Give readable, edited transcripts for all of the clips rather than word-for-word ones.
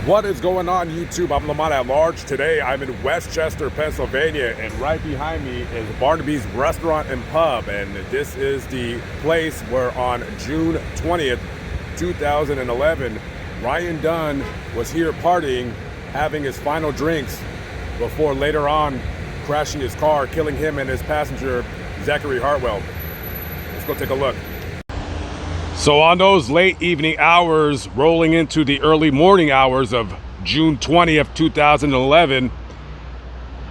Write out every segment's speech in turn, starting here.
What is going on, YouTube? I'm Lamont at Large. Today I'm in Westchester, Pennsylvania, and right behind me is Barnaby's Restaurant and Pub, and this is the place where on June 20th, 2011, Ryan Dunn was here partying, having his final drinks before later on crashing his car, killing him and his passenger, Zachary Hartwell. Let's go take a look. So on those late evening hours, rolling into the early morning hours of June 20th, 2011,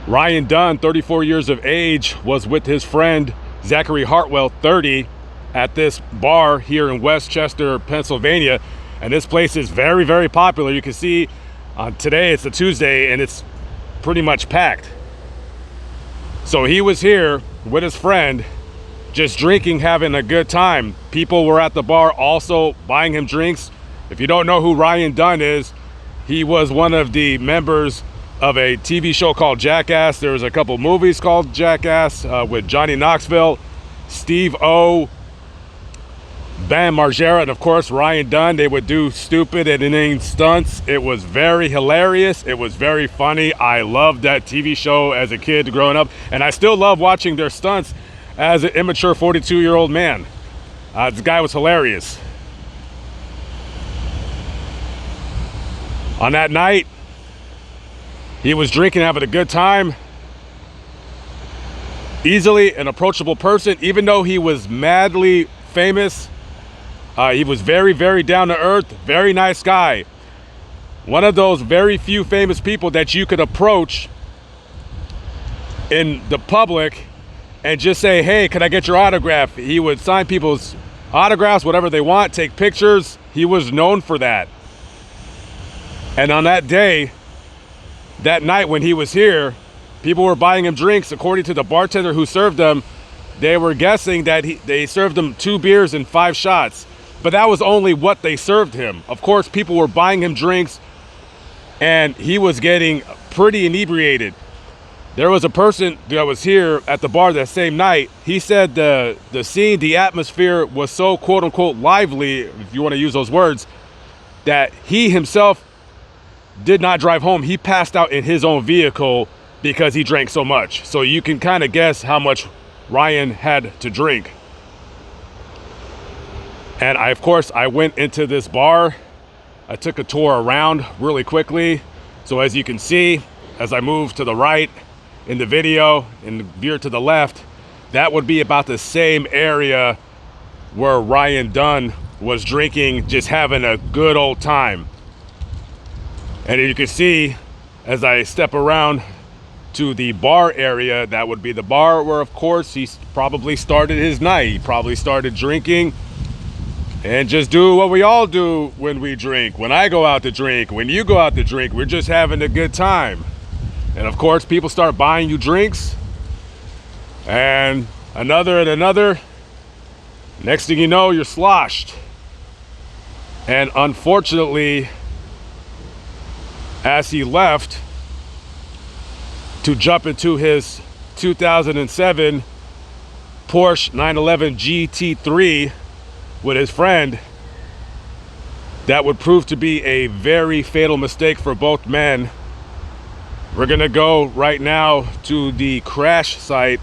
Ryan Dunn, 34 years of age, was with his friend Zachary Hartwell, 30, at this bar here in Westchester, Pennsylvania. And this place is very, very popular. You can see today it's a Tuesday and it's pretty much packed. So he was here with his friend, just drinking, having a good time. People were at the bar also buying him drinks. If you don't know who Ryan Dunn is, he was one of the members of a TV show called Jackass. There was a couple movies called Jackass with Johnny Knoxville, Steve-O, Bam Margera, and of course Ryan Dunn. They would do stupid and inane stunts. It was very hilarious. It was very funny. I loved that TV show as a kid growing up, and I still love watching their stunts as an immature 42-year-old man. This guy was hilarious. On that night, he was drinking, having a good time. Easily an approachable person, even though he was madly famous. He was very, very down to earth, very nice guy. One of those very few famous people that you could approach in the public and just say, hey, can I get your autograph? He would sign people's autographs, whatever they want, take pictures. He was known for that. And on that day, that night when he was here, people were buying him drinks. According to the bartender who served them, they were guessing that they served him 2 beers and 5 shots. But that was only what they served him. Of course, people were buying him drinks and he was getting pretty inebriated. There was a person that was here at the bar that same night. He said the scene, the atmosphere was so quote unquote lively, if you want to use those words, that he himself did not drive home. He passed out in his own vehicle because he drank so much. So you can kind of guess how much Ryan had to drink. And of course, I went into this bar. I took a tour around really quickly. So as you can see, as I move to the right, in the video and veer to the left, that would be about the same area where Ryan Dunn was drinking, just having a good old time. And you can see as I step around to the bar area, that would be the bar where of course he probably started his night. He probably started drinking and just do what we all do when we drink. When I go out to drink, when you go out to drink, we're just having a good time. And of course, people start buying you drinks, and another and another. Next thing you know, you're sloshed. And unfortunately, as he left to jump into his 2007 Porsche 911 GT3 with his friend, that would prove to be a very fatal mistake for both men. We're gonna go right now to the crash site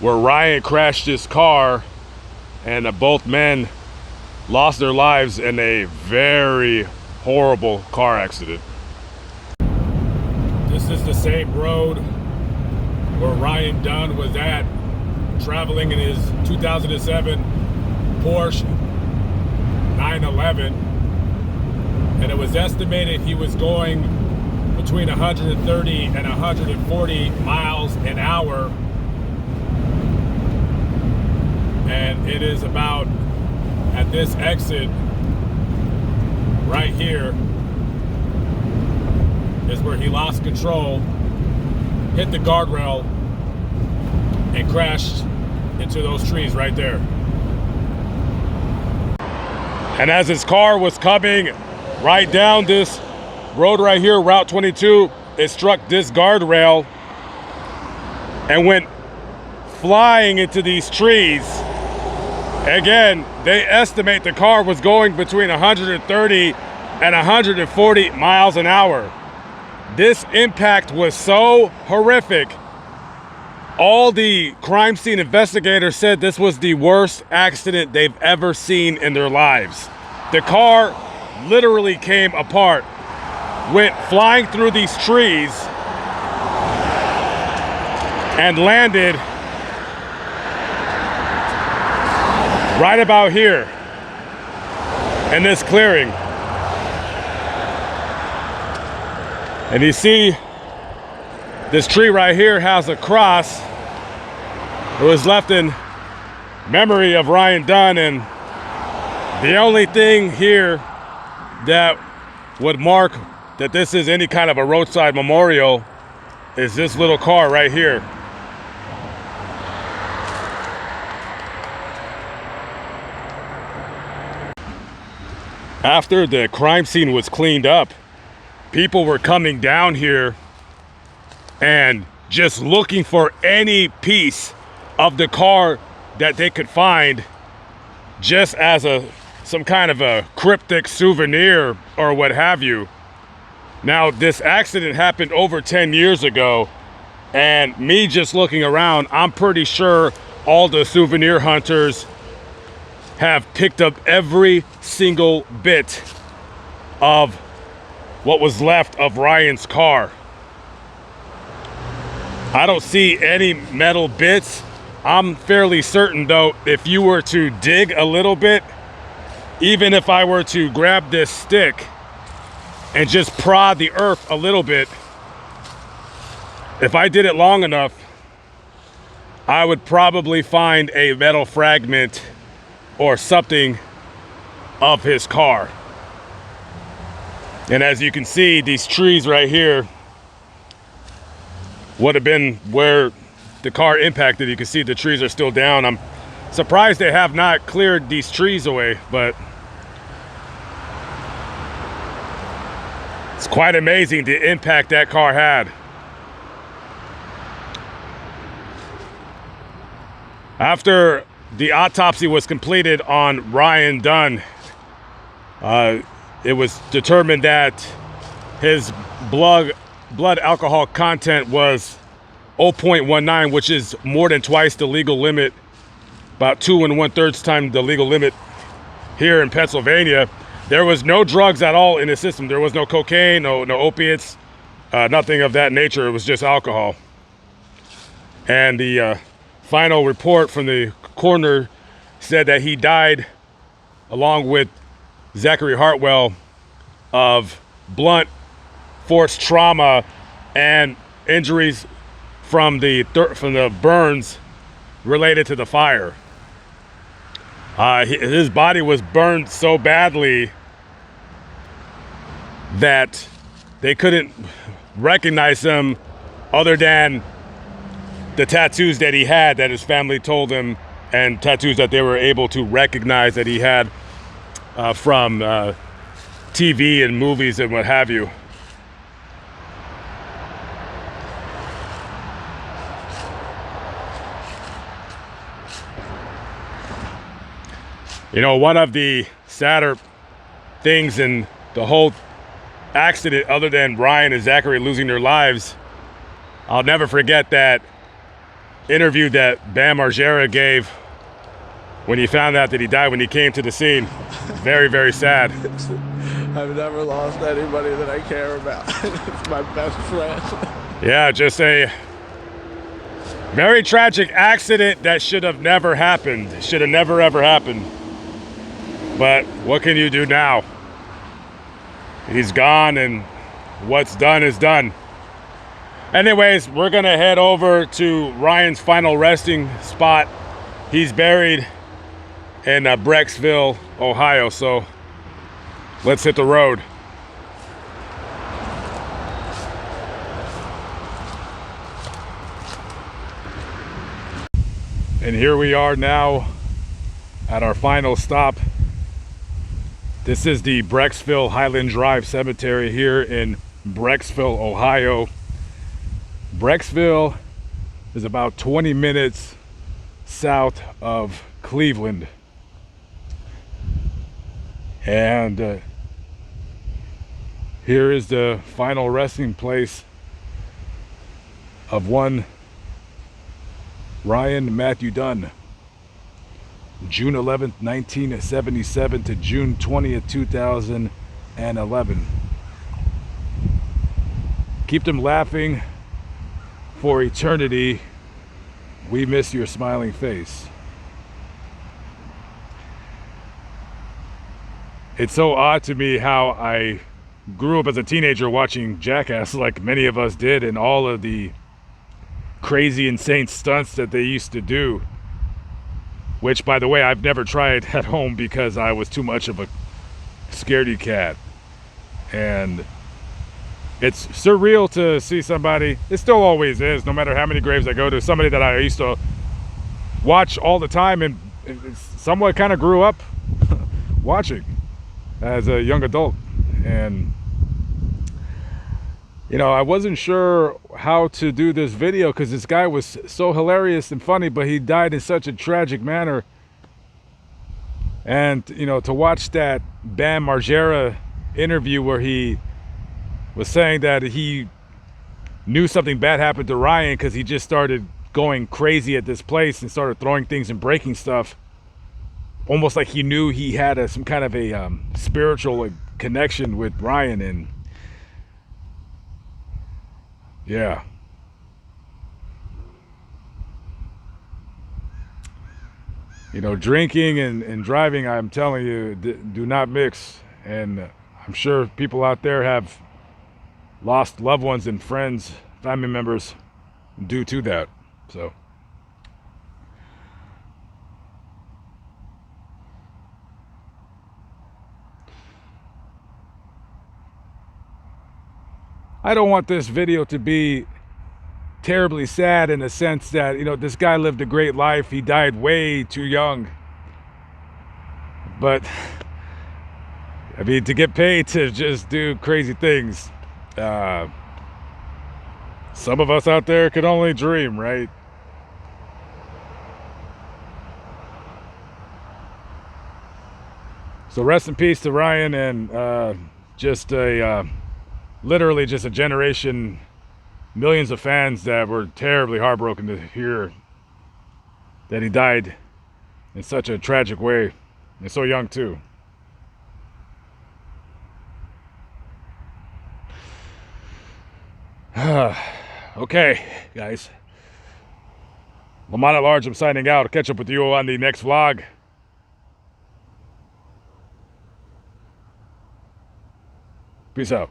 where Ryan crashed his car, and both men lost their lives in a very horrible car accident. This is the same road where Ryan Dunn was at, traveling in his 2007 Porsche 911, and it was estimated he was going between 130 and 140 miles an hour. And it is about at this exit right here is where he lost control, hit the guardrail, and crashed into those trees right there. And as his car was coming right down this road right here, Route 22, it struck this guardrail and went flying into these trees. Again, they estimate the car was going between 130 at 140 miles an hour. This impact was so horrific. All the crime scene investigators said this was the worst accident they've ever seen in their lives. The car literally came apart, went flying through these trees, and landed right about here in this clearing. And you see this tree right here has a cross. It was left in memory of Ryan Dunn, and the only thing here that would mark that this is any kind of a roadside memorial is this little car right here. After the crime scene was cleaned up, people were coming down here and just looking for any piece of the car that they could find, just as some kind of a cryptic souvenir or what have you. Now, this accident happened over 10 years ago, and me just looking around, I'm pretty sure all the souvenir hunters have picked up every single bit of what was left of Ryan's car. I don't see any metal bits. I'm fairly certain though, if you were to dig a little bit, even if I were to grab this stick and just prod the earth a little bit, if I did it long enough, I would probably find a metal fragment or something of his car. And as you can see, these trees right here would have been where the car impacted. You can see the trees are still down. I'm surprised they have not cleared these trees away, but it's quite amazing the impact that car had. After the autopsy was completed on Ryan Dunn, it was determined that his blood alcohol content was 0.19, which is more than twice the legal limit, about 2 1/3 times the legal limit here in Pennsylvania. There was no drugs at all in his system. There was no cocaine, no opiates, nothing of that nature. It was just alcohol. And the final report from the coroner said that he died, along with Zachary Hartwell, of blunt force trauma and injuries from the burns related to the fire. His body was burned so badly that they couldn't recognize him, other than the tattoos that he had, that his family told him, and tattoos that they were able to recognize that he had from TV and movies and what have you. You know, one of the sadder things in the whole accident, other than Ryan and Zachary losing their lives, I'll never forget that interview that Bam Margera gave when he found out that he died, when he came to the scene. Very, very sad. I've never lost anybody that I care about. It's my best friend. Yeah, just a very tragic accident that should have never happened. Should have never ever happened. But what can you do now? He's gone, and what's done is done. Anyways, we're gonna head over to Ryan's final resting spot. He's buried in Brecksville, Ohio, so let's hit the road. And here we are now at our final stop. This is the Brecksville Highland Drive Cemetery here in Brecksville, Ohio. Brecksville is about 20 minutes south of Cleveland. And Here is the final resting place of one Ryan Matthew Dunn. June 11th, 1977 to June 20th, 2011. Keep them laughing for eternity. We miss your smiling face. It's so odd to me how I grew up as a teenager watching Jackass, like many of us did, and all of the crazy, insane stunts that they used to do. Which, by the way, I've never tried at home because I was too much of a scaredy cat. And it's surreal to see somebody, it still always is, no matter how many graves I go to, somebody that I used to watch all the time and somewhat kind of grew up watching as a young adult. And you know, I wasn't sure how to do this video because this guy was so hilarious and funny, but he died in such a tragic manner. And, you know, to watch that Bam Margera interview where he was saying that he knew something bad happened to Ryan because he just started going crazy at this place and started throwing things and breaking stuff. Almost like he knew he had some kind of a spiritual connection with Ryan. And yeah. You know, drinking and driving, I'm telling you, do not mix. And I'm sure people out there have lost loved ones and friends, family members due to that. So I don't want this video to be terribly sad in the sense that, you know, this guy lived a great life. He died way too young. But, I mean, to get paid to just do crazy things, some of us out there could only dream, right? So rest in peace to Ryan, and just literally just a generation, millions of fans that were terribly heartbroken to hear that he died in such a tragic way, and so young too. Okay, guys. Lamont at Large, I'm signing out. I'll catch up with you on the next vlog. Peace out.